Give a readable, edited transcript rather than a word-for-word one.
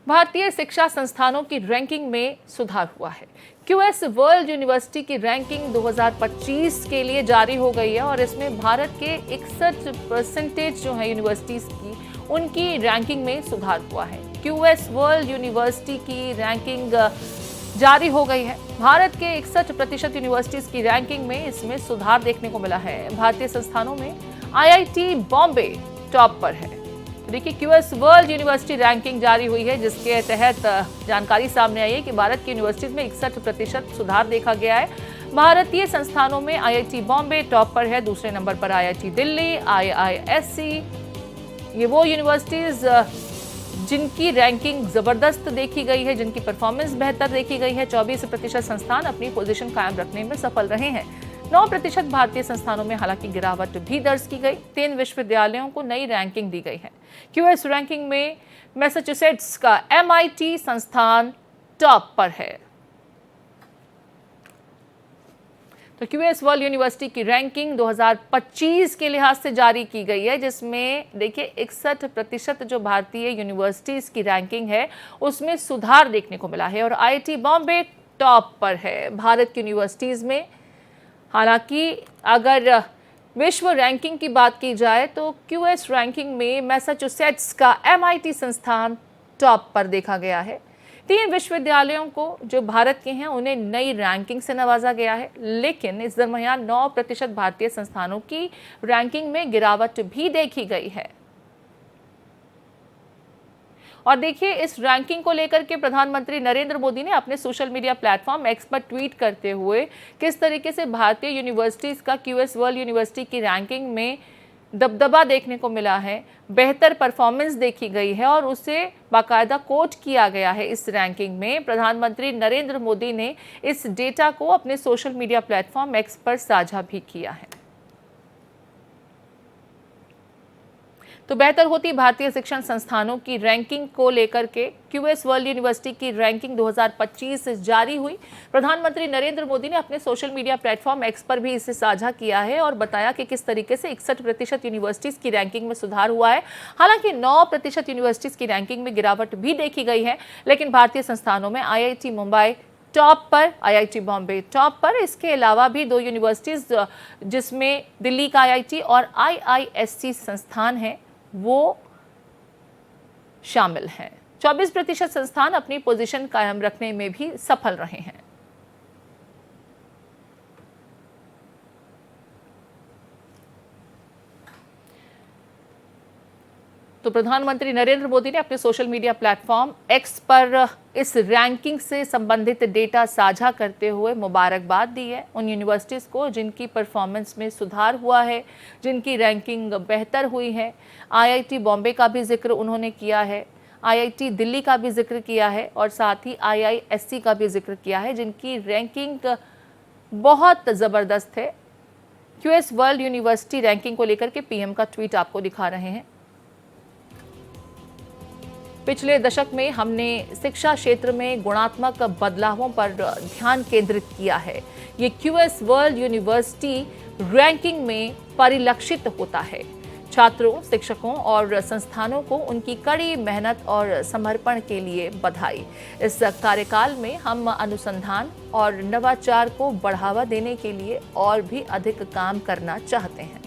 भारतीय शिक्षा संस्थानों की रैंकिंग में सुधार हुआ है। क्यूएस वर्ल्ड यूनिवर्सिटी की रैंकिंग 2025 के लिए जारी हो गई है और इसमें भारत के 61% जो है यूनिवर्सिटीज की, उनकी रैंकिंग में सुधार हुआ है। क्यूएस वर्ल्ड यूनिवर्सिटी की रैंकिंग जारी हो गई है। भारत के 61% यूनिवर्सिटीज की रैंकिंग में इसमें सुधार देखने को मिला है। भारतीय संस्थानों में आईआईटी बॉम्बे टॉप पर है। देखिए, क्यूएस वर्ल्ड यूनिवर्सिटी रैंकिंग जारी हुई है, जिसके तहत जानकारी सामने आई है कि भारत की यूनिवर्सिटीज में 61% सुधार देखा गया है। भारतीय संस्थानों में आईआईटी बॉम्बे टॉप पर है, दूसरे नंबर पर आईआईटी दिल्ली, आईआईएससी। ये वो यूनिवर्सिटीज जिनकी रैंकिंग जबरदस्त देखी गई है, जिनकी परफॉर्मेंस बेहतर देखी गई है। 24% संस्थान अपनी पोजीशन कायम रखने में सफल रहे हैं। 9% भारतीय संस्थानों में हालांकि गिरावट भी दर्ज की गई। 3 विश्वविद्यालयों को नई रैंकिंग दी गई है। क्यूएस रैंकिंग में मैसाचुसेट्स का एमआईटी संस्थान टॉप पर है। तो क्यूएस वर्ल्ड यूनिवर्सिटी की रैंकिंग 2025 के लिहाज से जारी की गई है, जिसमें देखिए 61% जो भारतीय यूनिवर्सिटीज की रैंकिंग है उसमें सुधार देखने को मिला है और आईआईटी बॉम्बे टॉप पर है भारत की यूनिवर्सिटीज में। हालांकि अगर विश्व रैंकिंग की बात की जाए तो क्यूएस रैंकिंग में मैसाचुसेट्स का एमआईटी संस्थान टॉप पर देखा गया है। 3 विश्वविद्यालयों को जो भारत के हैं उन्हें नई रैंकिंग से नवाजा गया है, लेकिन इस दरमियान 9% भारतीय संस्थानों की रैंकिंग में गिरावट भी देखी गई है। और देखिए, इस रैंकिंग को लेकर के प्रधानमंत्री नरेंद्र मोदी ने अपने सोशल मीडिया प्लेटफॉर्म एक्स पर ट्वीट करते हुए किस तरीके से भारतीय यूनिवर्सिटीज का क्यूएस वर्ल्ड यूनिवर्सिटी की रैंकिंग में दबदबा देखने को मिला है, बेहतर परफॉर्मेंस देखी गई है और उसे बाकायदा कोट किया गया है। इस रैंकिंग में प्रधानमंत्री नरेंद्र मोदी ने इस डेटा को अपने सोशल मीडिया प्लेटफॉर्म एक्स पर साझा भी किया है। तो बेहतर होती भारतीय शिक्षण संस्थानों की रैंकिंग को लेकर के क्यूएस वर्ल्ड यूनिवर्सिटी की रैंकिंग 2025 जारी हुई। प्रधानमंत्री नरेंद्र मोदी ने अपने सोशल मीडिया प्लेटफॉर्म एक्स पर भी इसे साझा किया है और बताया कि किस तरीके से 61% यूनिवर्सिटीज की रैंकिंग में सुधार हुआ है। हालांकि 9% यूनिवर्सिटीज की रैंकिंग में गिरावट भी देखी गई है, लेकिन भारतीय संस्थानों में आईआईटी मुंबई टॉप पर, आईआईटी बॉम्बे टॉप पर। इसके अलावा भी 2 यूनिवर्सिटीज जिसमें दिल्ली का आईआईटी और आईआईएससी संस्थान है वो शामिल हैं। 24% संस्थान अपनी पोजीशन कायम रखने में भी सफल रहे हैं। तो प्रधानमंत्री नरेंद्र मोदी ने अपने सोशल मीडिया प्लेटफॉर्म एक्स पर इस रैंकिंग से संबंधित डेटा साझा करते हुए मुबारकबाद दी है उन यूनिवर्सिटीज़ को जिनकी परफॉर्मेंस में सुधार हुआ है, जिनकी रैंकिंग बेहतर हुई है। आईआईटी बॉम्बे का भी जिक्र उन्होंने किया है, आईआईटी दिल्ली का भी जिक्र किया है और साथ ही आईआईएससी का भी जिक्र किया है, जिनकी रैंकिंग बहुत ज़बरदस्त है। क्यूएस वर्ल्ड यूनिवर्सिटी रैंकिंग को लेकर के पीएम का ट्वीट आपको दिखा रहे हैं। पिछले दशक में हमने शिक्षा क्षेत्र में गुणात्मक बदलावों पर ध्यान केंद्रित किया है। ये क्यूएस वर्ल्ड यूनिवर्सिटी रैंकिंग में परिलक्षित होता है। छात्रों, शिक्षकों और संस्थानों को उनकी कड़ी मेहनत और समर्पण के लिए बधाई। इस कार्यकाल में हम अनुसंधान और नवाचार को बढ़ावा देने के लिए और भी अधिक काम करना चाहते हैं।